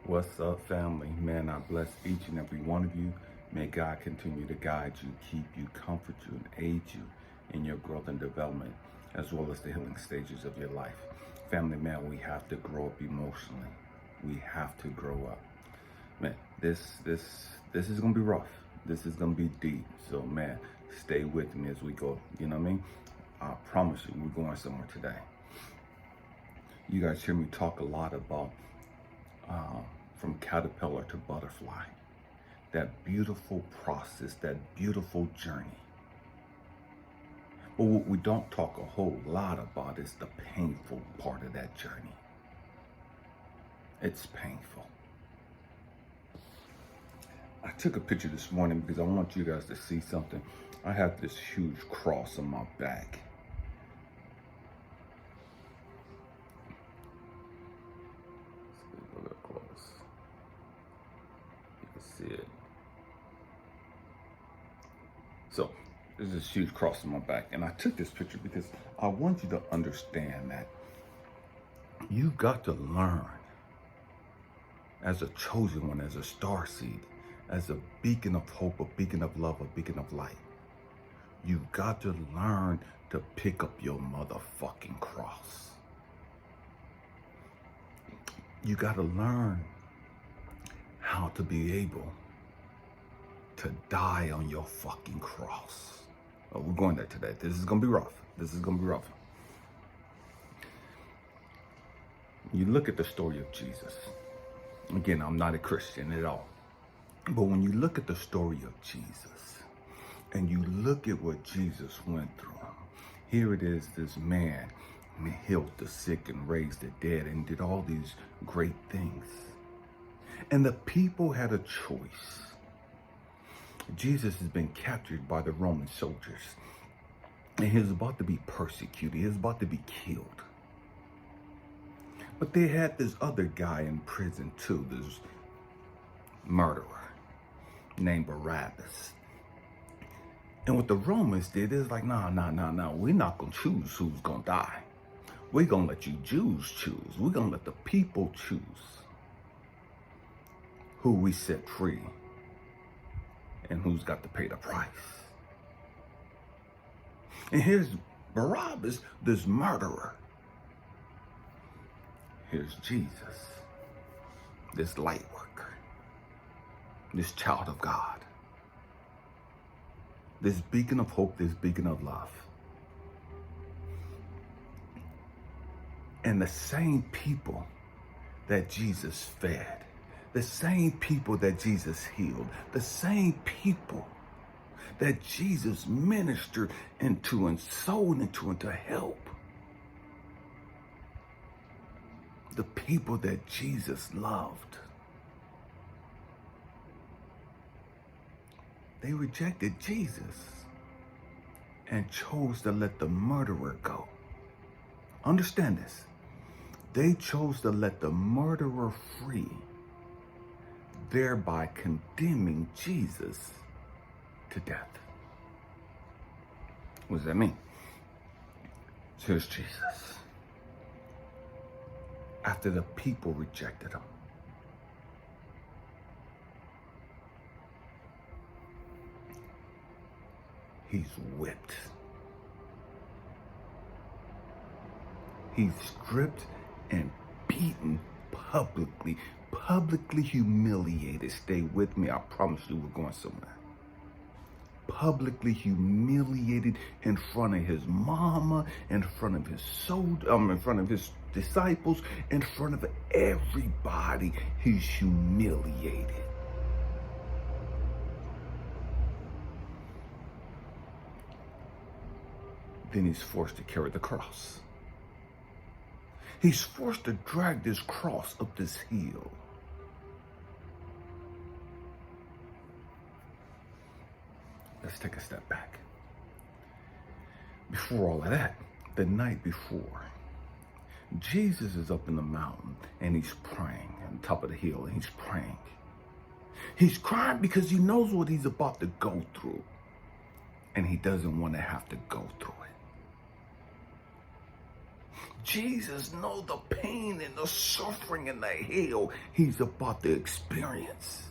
What's up, family? Man, I bless each and every one of you. May God continue to guide you, keep you, comfort you, and aid you in your growth and development, as well as the healing stages of your life. Family, man, we have to grow up emotionally. We have to grow up. Man, this is gonna be rough. This is gonna be deep. So, man, stay with me as we go. You know what I mean? I promise you, we're going somewhere today. You guys hear me talk a lot about from caterpillar to butterfly, that beautiful process, that beautiful journey. But what we don't talk a whole lot about is the painful part of that journey. It's painful. I took a picture this morning because I want you guys to see something. I have this huge cross on my back. See it. So there's this huge cross on my back, and I took this picture because I want you to understand that you've got to learn as a chosen one, as a star seed, as a beacon of hope, a beacon of love, a beacon of light. You've got to learn to pick up your motherfucking cross. You got to learn how to be able to die on your fucking cross. Oh, we're going there today. This is gonna be rough. You look at the story of Jesus. Again, I'm not a Christian at all. But when you look at the story of Jesus and you look at what Jesus went through, here it is, this man healed the sick and raised the dead and did all these great things. And the people had a choice. Jesus has been captured by the Roman soldiers, and he was about to be persecuted. He was about to be killed. But they had this other guy in prison too, this murderer named Barabbas. And what the Romans did is like, nah, we're not gonna choose who's gonna die. We're gonna let you Jews choose. We're gonna let the people choose who we set free and who's got to pay the price. And here's Barabbas, this murderer. Here's Jesus, this light worker, this child of God, this beacon of hope, this beacon of love. And the same people that Jesus fed, the same people that Jesus healed, the same people that Jesus ministered into and sowed into and to help, the people that Jesus loved, they rejected Jesus and chose to let the murderer go. Understand this. They chose to let the murderer free, thereby condemning Jesus to death. What does that mean? So here's Jesus. After the people rejected him, he's whipped. He's stripped and beaten publicly humiliated. Stay with me. I promise you we're going somewhere. Publicly humiliated in front of his mama, in front of his in front of his disciples, in front of everybody. He's humiliated. Then he's forced to carry the cross. He's forced to drag this cross up this hill. Let's take a step back. Before all of that, the night before, Jesus is up in the mountain and he's praying on top of the hill, and he's praying. He's crying because he knows what he's about to go through, and he doesn't want to have to go through it. Jesus knows the pain and the suffering and the hell he's about to experience.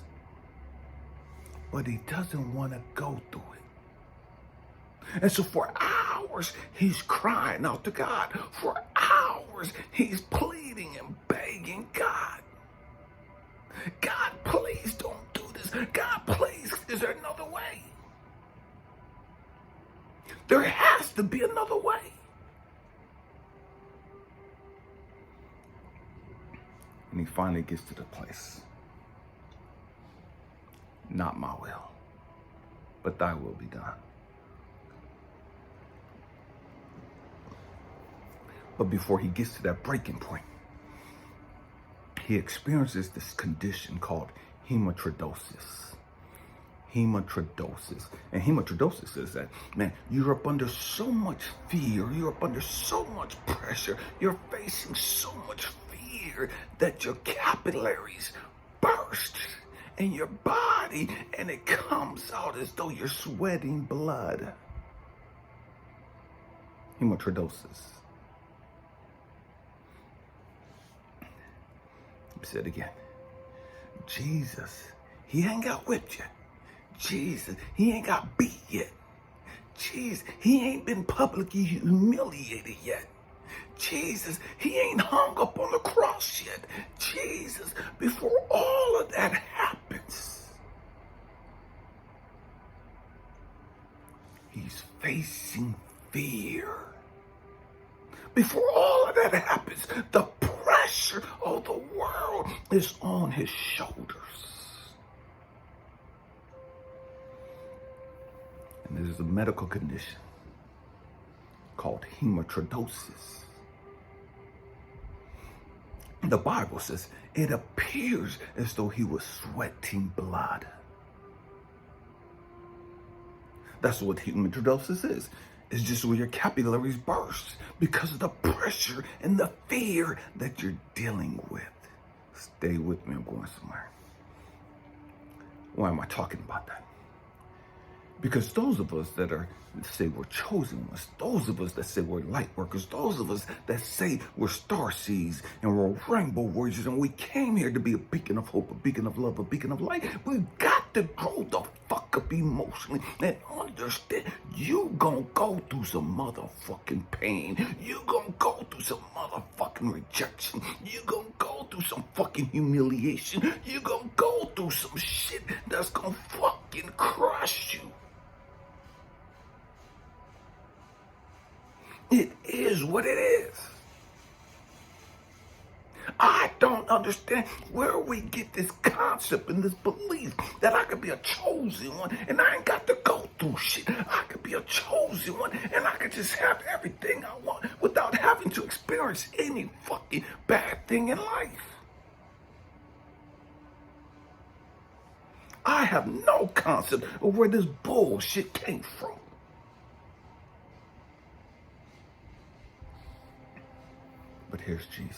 But he doesn't want to go through it. And so for hours, he's crying out to God. For hours, he's pleading and begging God. God, please don't do this. God, please, is there another way? There has to be another way. And he finally gets to the place. Not my will, but thy will be done. But before he gets to that breaking point, he experiences this condition called hematidrosis. Hematidrosis. And hematidrosis is that, man, you're up under so much fear, you're up under so much pressure, you're facing so much fear that your capillaries burst in your body and it comes out as though you're sweating blood. Hematidrosis. Say it again. Jesus, he ain't got whipped yet. Jesus, he ain't got beat yet. Jesus, he ain't been publicly humiliated yet. Jesus, he ain't hung up on the cross yet. Jesus, before all of that happens, he's facing fear. Before all of that happens, the pressure of the world is on his shoulders. And there's a medical condition called hematidrosis. The Bible says it appears as though he was sweating blood. That's what hematidrosis is. It's just where your capillaries burst because of the pressure and the fear that you're dealing with. Stay with me, I'm going somewhere. Why am I talking about that? Because those of us that say we're chosen ones, those of us that say we're light workers, those of us that say we're star seeds and we're rainbow warriors and we came here to be a beacon of hope, a beacon of love, a beacon of light, we've got to grow the fuck up emotionally and understand you gonna go through some motherfucking pain. You gonna go through some motherfucking rejection. You gonna go through some fucking humiliation. You gonna go through some shit that's gonna fucking crush you. It is what it is. I don't understand where we get this concept and this belief that I could be a chosen one and I ain't got to go through shit. I could be a chosen one and I could just have everything I want without having to experience any fucking bad thing in life. I have no concept of where this bullshit came from. But here's Jesus.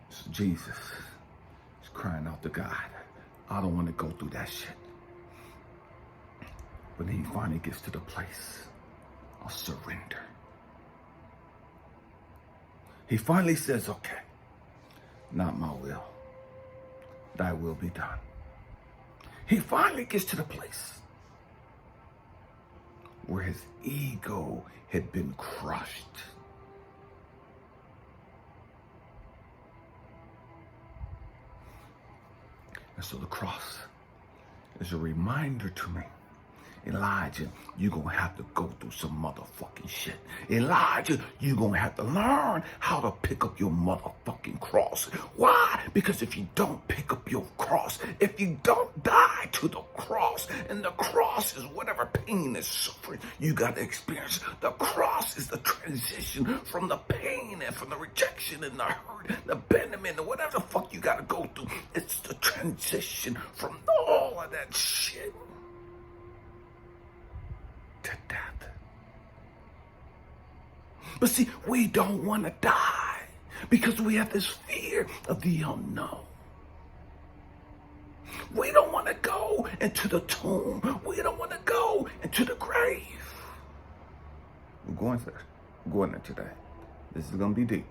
So Jesus is crying out to God. I don't want to go through that shit. But then he finally gets to the place of surrender. He finally says, okay, not my will, thy will be done. He finally gets to the place where his ego had been crushed. And so the cross is a reminder to me, Elijah, you're going to have to go through some motherfucking shit. Elijah, you're going to have to learn how to pick up your motherfucking cross. Why? Because if you don't pick up your cross, if you don't die to the cross, and the cross is whatever pain and suffering you got to experience, the cross is the transition from the pain and from the rejection and the hurt, the abandonment, and whatever the fuck you got to go through. It's the transition from all of that shit to death. But see, we don't want to die because we have this fear of the unknown. We don't want to go into the tomb. We don't want to go into the grave. We're going there. We're going there today. This is going to be deep.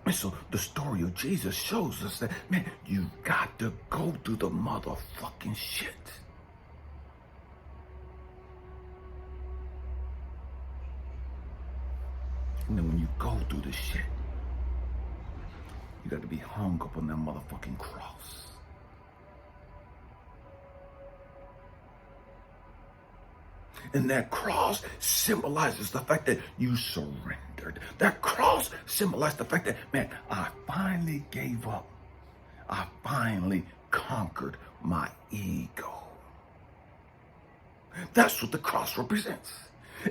And so the story of Jesus shows us that, man, you got to go through the motherfucking shit. And then when you go through the shit, you got to be hung up on that motherfucking cross. And that cross symbolizes the fact that you surrendered. That cross symbolizes the fact that, man, I finally gave up. I finally conquered my ego. That's what the cross represents.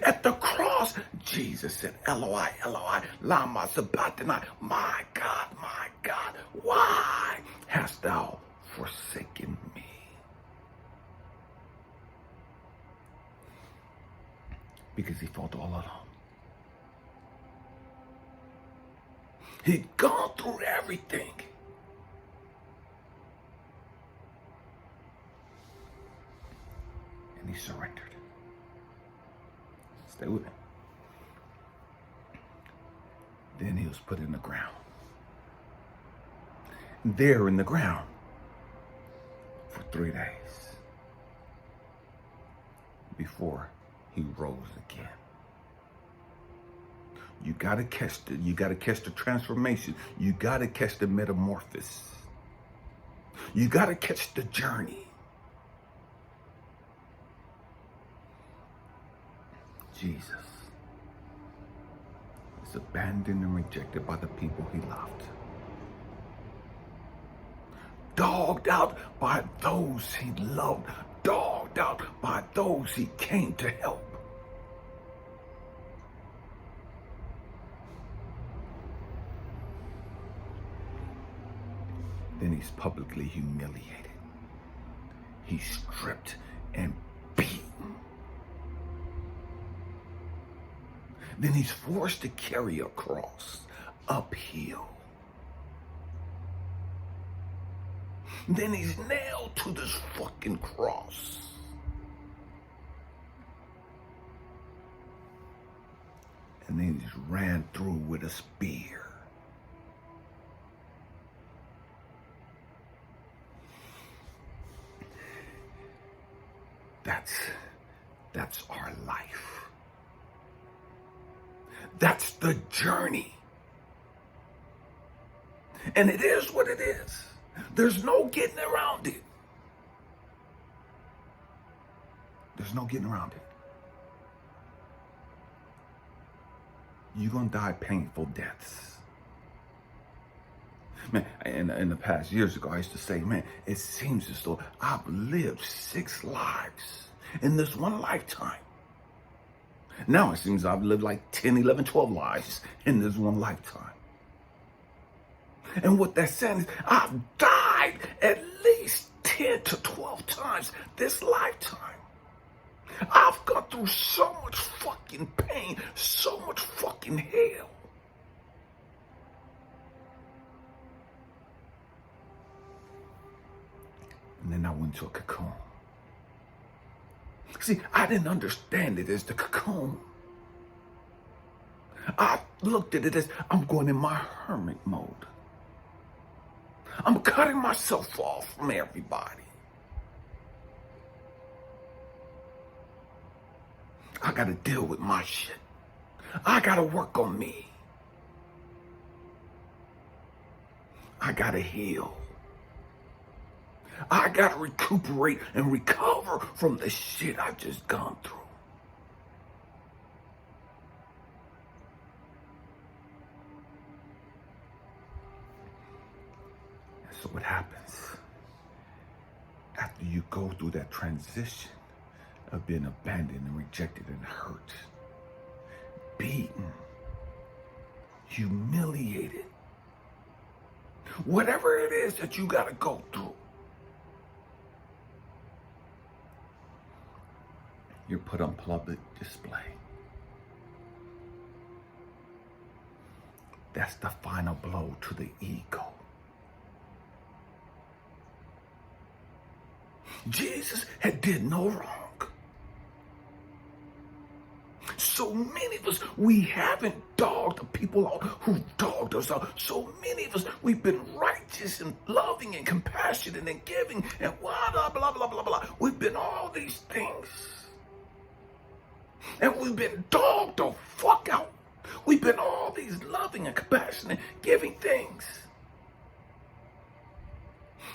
At the cross, Jesus said, Eloi, Eloi, lama sabachthani, my God, why hast thou forsaken me? Because he felt all alone. He'd gone through everything. And he surrendered. Stay with me. Then he was put in the ground. There in the ground for 3 days before he rose again. You gotta catch the transformation. You gotta catch the metamorphosis. You gotta catch the journey. Jesus is abandoned and rejected by the people he loved. Dogged out by those he loved. Dogged out by those he came to help. Then he's publicly humiliated. He's stripped and beaten. Then he's forced to carry a cross uphill. Then he's nailed to this fucking cross. And then he's ran through with a spear. That's our life. That's the journey. And it is what it is. There's no getting around it. There's no getting around it. You're going to die painful deaths. Man, in the past years ago, I used to say, man, it seems as though I've lived 6 lives in this one lifetime. Now it seems I've lived like 10, 11, 12 lives in this one lifetime. And what that's saying is I've died at least 10 to 12 times this lifetime. I've gone through so much fucking pain, so much fucking hell. And then I went to a cocoon. See, I didn't understand it as the cocoon. I looked at it as I'm going in my hermit mode. I'm cutting myself off from everybody. I gotta deal with my shit. I gotta work on me. I gotta heal. I gotta recuperate and recover from the shit I've just gone through. And so what happens after you go through that transition of being abandoned and rejected and hurt, beaten, humiliated, whatever it is that you gotta go through, you're put on public display. That's the final blow to the ego. Jesus had did no wrong. So many of us, we haven't dogged the people out who dogged us out. So many of us, we've been righteous and loving and compassionate and giving and blah, blah, blah, blah, blah, blah. We've been all these things. And we've been dogged the fuck out. We've been all these loving and compassionate, giving things.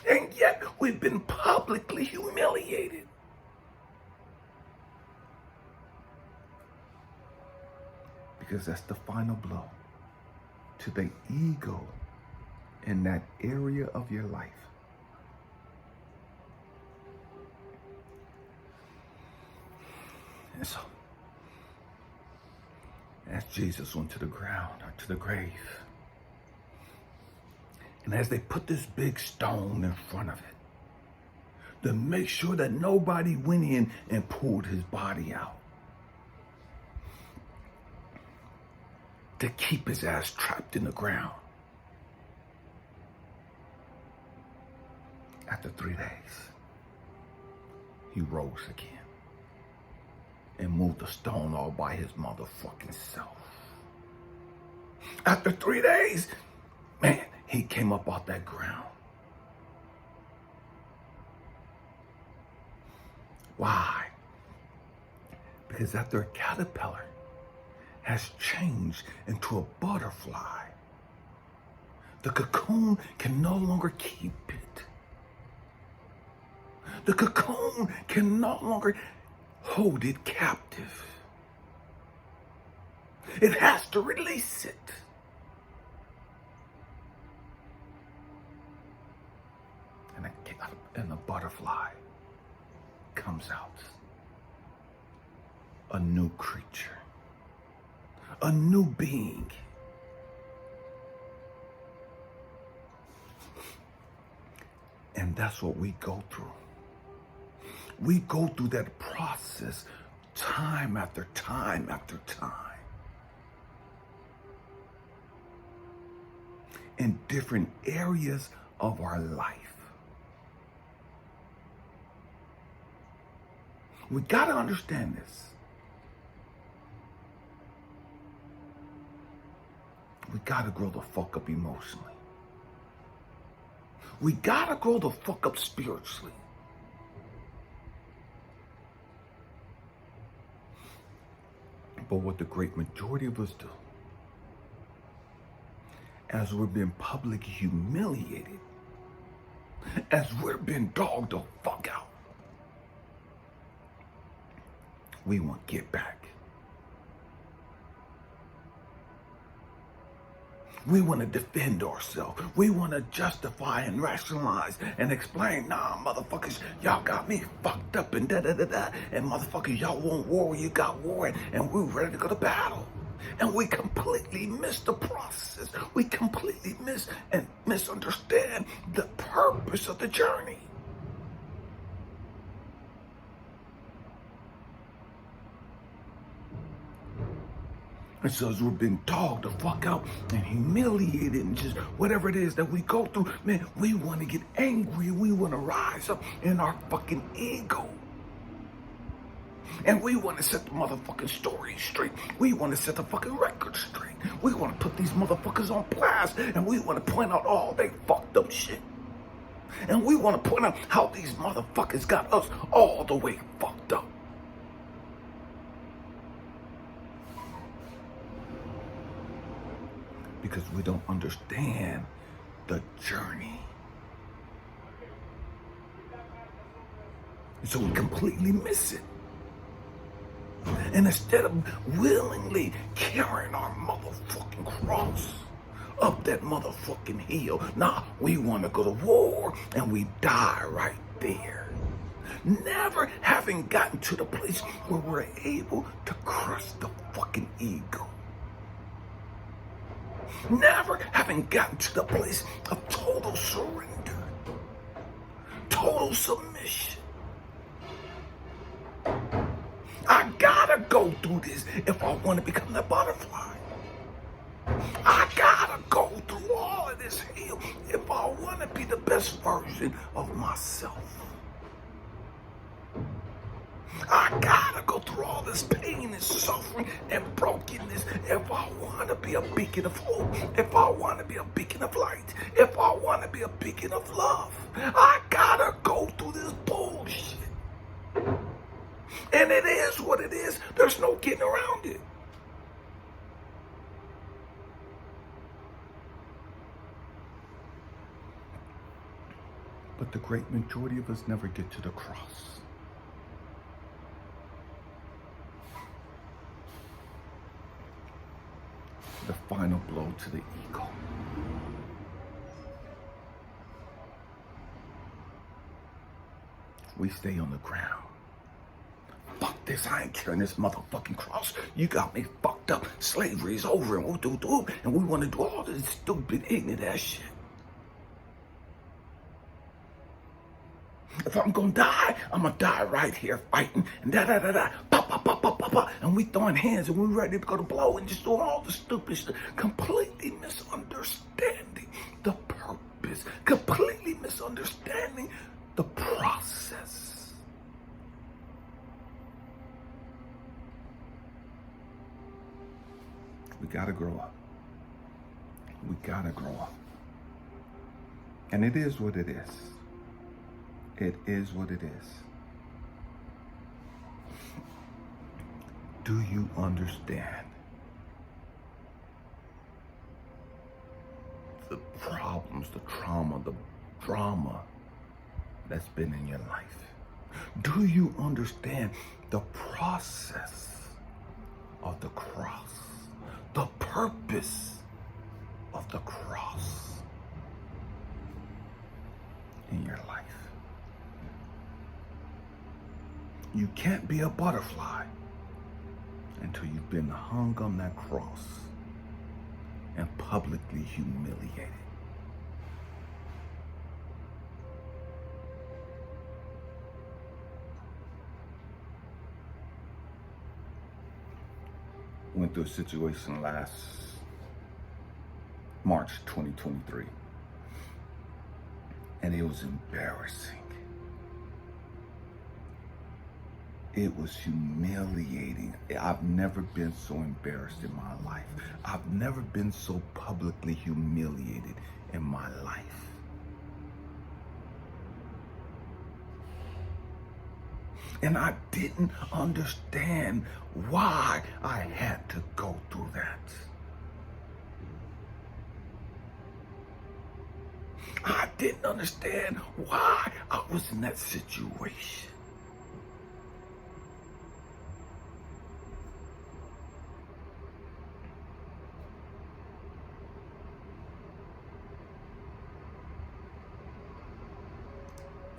And yet we've been publicly humiliated. Because that's the final blow to the ego in that area of your life. And so, as Jesus went to the ground or to the grave, and as they put this big stone in front of it to make sure that nobody went in and pulled his body out, to keep his ass trapped in the ground. After 3 days, he rose again and moved the stone all by his motherfucking self. After 3 days, man, he came up off that ground. Why? Because after a caterpillar has changed into a butterfly, the cocoon can no longer keep it. The cocoon can no longer hold it captive. It has to release it. And the butterfly comes out. A new creature. A new being. And that's what we go through. We go through that process time after time after time. In different areas of our life. We got to understand this. We got to grow the fuck up emotionally. We got to grow the fuck up spiritually. But what the great majority of us do, as we're being publicly humiliated, as we're being dogged the fuck out, we want to get back. We want to defend ourselves. We want to justify and rationalize and explain, nah, motherfuckers, y'all got me fucked up and da-da-da-da. And motherfuckers, y'all want war, you got war, and we're ready to go to battle. And we completely miss the process. We completely miss and misunderstand the purpose of the journey. And so as we're being dogged the fuck out and humiliated and just whatever it is that we go through, man, we want to get angry. We want to rise up in our fucking ego. And we want to set the motherfucking story straight. We want to set the fucking record straight. We want to put these motherfuckers on blast. And we want to point out all they fucked up shit. And we want to point out how these motherfuckers got us all the way fucked up. Because we don't understand the journey. And so we completely miss it. And instead of willingly carrying our motherfucking cross up that motherfucking hill, nah, we want to go to war and we die right there. Never having gotten to the place where we're able to crush the fucking ego. Never having gotten to the place of total surrender, total submission. I gotta go through this if I want to become that butterfly. I gotta go through all of this hell if I want to be the best version of myself. I gotta go through all this pain and suffering and brokenness if I want to be a beacon of hope, if I want to be a beacon of light, if I want to be a beacon of love. I gotta go through this bullshit. And it is what it is. There's no getting around it. But the great majority of us never get to the cross. The final blow to the ego. We stay on the ground. Fuck this, I ain't carrying this motherfucking cross. You got me fucked up. Slavery is over and we want to do all this stupid, ignorant ass shit. If I'm gonna die, I'm gonna die right here fighting and da-da-da-da, pa-pa-pa-pa-pa-pa, and we throwing hands and we ready to go to blow and just doing all the stupid shit, completely misunderstanding the purpose, completely misunderstanding the process. We gotta grow up. We gotta grow up. And it is what it is. It is what it is. Do you understand the problems, the trauma, the drama that's been in your life? Do you understand the process of the cross, the purpose of the cross in your life? You can't be a butterfly until you've been hung on that cross and publicly humiliated. Went through a situation last March 2023, and it was embarrassing. It was humiliating. I've never been so embarrassed in my life. I've never been so publicly humiliated in my life. And I didn't understand why I had to go through that. I didn't understand why I was in that situation.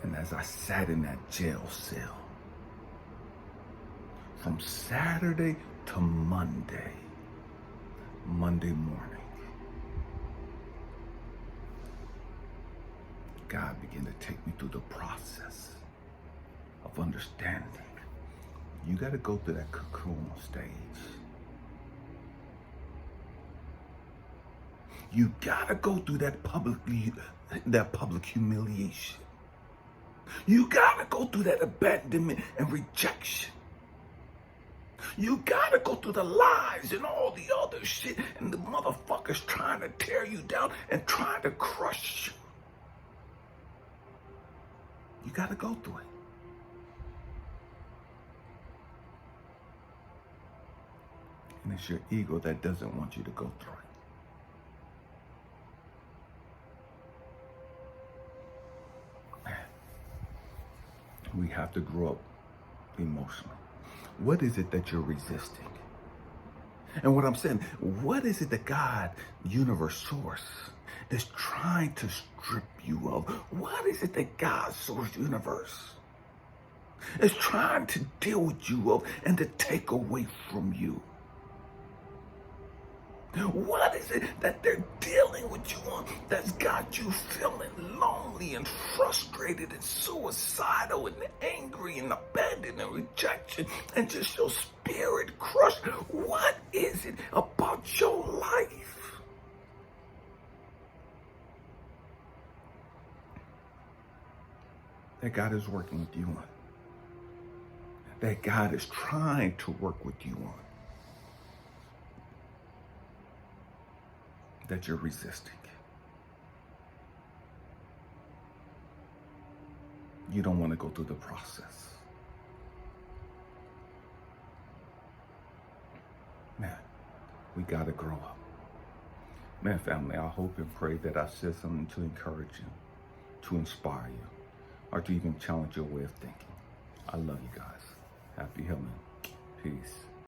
And as I sat in that jail cell, from Saturday to Monday morning, God began to take me through the process of understanding. You got to go through that cocoon stage. You got to go through that public humiliation. You gotta go through that abandonment and rejection. You gotta go through the lies and all the other shit and the motherfuckers trying to tear you down and trying to crush you. You gotta go through it. And it's your ego that doesn't want you to go through it. We have to grow up emotionally. What is it that you're resisting? And what I'm saying, what is it that God, universe, source, is trying to strip you of? What is it that God, source, universe, is trying to deal with you of and to take away from you? What is it that they're dealing with you on that's got you feeling lonely and frustrated and suicidal and angry and abandoned and rejection and just your spirit crushed? What is it about your life that God is working with you on? that God is trying to work with you on, that you're resisting. You don't want to go through the process. Man, we got to grow up. Man, family, I hope and pray that I said something to encourage you, to inspire you, or to even challenge your way of thinking. I love you guys. Happy healing. Peace.